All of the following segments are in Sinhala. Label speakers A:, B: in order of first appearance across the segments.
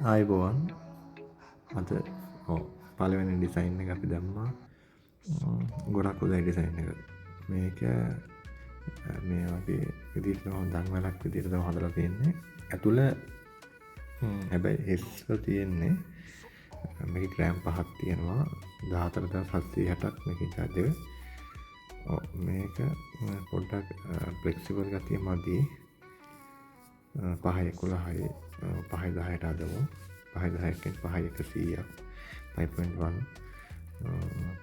A: ආයිබෝවන් අද පළවෙනි ඩිසයින් එක අපි දැම්මා. ගොඩක් උදයි ඩිසයින් එක. මේක මේ වගේ විදිහට හොඳන් වලක් විදිහට තමයි හදලා තියෙන්නේ. ඇතුළ හැබැයි හිස්ව තියෙන්නේ මේක ග්‍රෑම් 5ක් තියෙනවා. 14760ක් මේකේ charge එක. මේක පොඩ්ඩක් ෆ්ලෙක්සිබල් ගතිය මදි. 511යි 510ට අදමු. 510කින් 5100ක් 5.1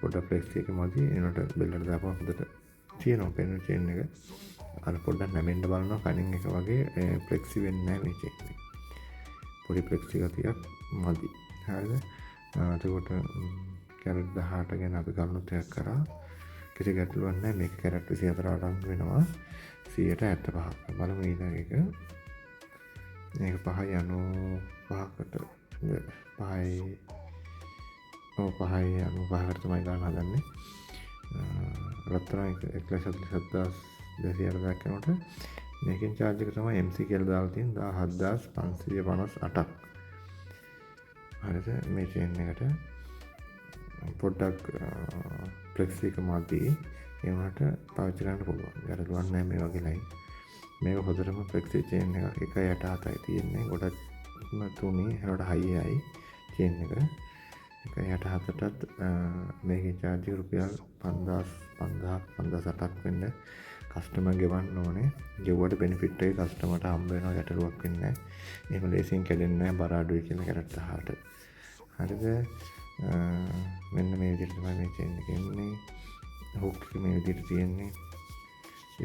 A: පොඩ්ඩක් ෆ්ලෙක්ස් එක මදි. එනකොට බෙල්ලට දාපුවම හොඳට තියෙනවා පෙනුන චේන් එක. අර පොඩ්ඩක් නැමෙන්න බලනවා කනින් එක වගේ ෆ්ලෙක්සි වෙන්නේ නැහැ මේ චේන් එක. පොඩි ෆ්ලෙක්සි ගතියක් මදි. හරිද? එතකොට කැරට් 18 ගැන අපි ගණන් ටිකක් කරා. කිසි ගැටලුවක් නැහැ. මේක කැරට් 24ට අරන් වෙනවා 175ක්. බලමු ඊළඟ එක. මේක 5.95කට 5.95කට තමයි ගන්න හදන්නේ. රත්තරන් 1,47,200ක් යනකොට මේකෙන් charge එක තමයි MC කියලා දාලා තියෙන්නේ 17,558ක්. හරිද? මේ චේන් එකට පොඩ්ඩක් ෆ්ලෙක්ස් එක මදි. ඒ වුණාට පාවිච්චි කරන්න පුළුවන්. ගැටලුවක් නැහැ මේ වගේ ලයින්. මේක හොඳටම ෆ්ලෙක්සි චේන් එකක්. 1.67යි තියෙන්නේ. ගොඩක්ම තුනී හැරට හයියයි චේන් එක. 1.67ටත් මේකේ charge එක රුපියල් 5,800ක් වෙන්න කස්ටමර් ගෙවන්න ඕනේ. ගෙවුවට බෙනිෆිට් එක කස්ටමර්ට හම්බ වෙනවා. ගැටලුවක් වෙන්නේ නැහැ. එහෙම ලේසියෙන් කැඩෙන්නේ නැහැ බර අඩුයි කියලා කැරට් 18ට. හරිද? මෙන්න මේ විදිහට තමයි මේ චේන් එක එන්නේ. හුක් එක මේ විදිහට තියෙන්නේ.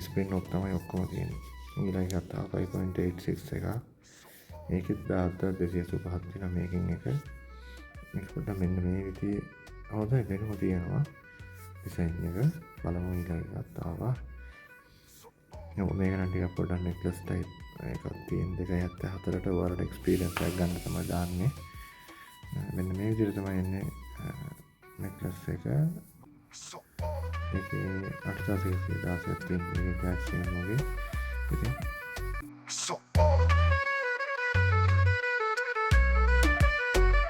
A: ස්ප්‍රින් ලොක් තමයි ඔක්කොම තියෙන්නේ. ඊළඟ ගත්තා 5.86 එක. ඒකෙත් 1,285ක් තියෙනවා මේකෙන් එක. මේක පොඩ්ඩක් මෙන්න මේ විදිහේ හොඳයි වෙනම තියෙනවා ඩිසයින් එක. බලමු ඊළඟ ගත්තාවා. මේක නම් ටිකක් පොඩ්ඩක් නෙක්ලස් ටයිප් එකක් තියෙන 2.74ට ඔයාලට එක්ස්පීරියන්ස් එකක් ගන්න තමයි දාන්නේ. මෙන්න මේ විදිහට තමයි එන්නේ නෙක්ලස් එක. ඒකේ 8,116ක් තියෙන මේකේ කැෂ් එක වගේ. ඉතින්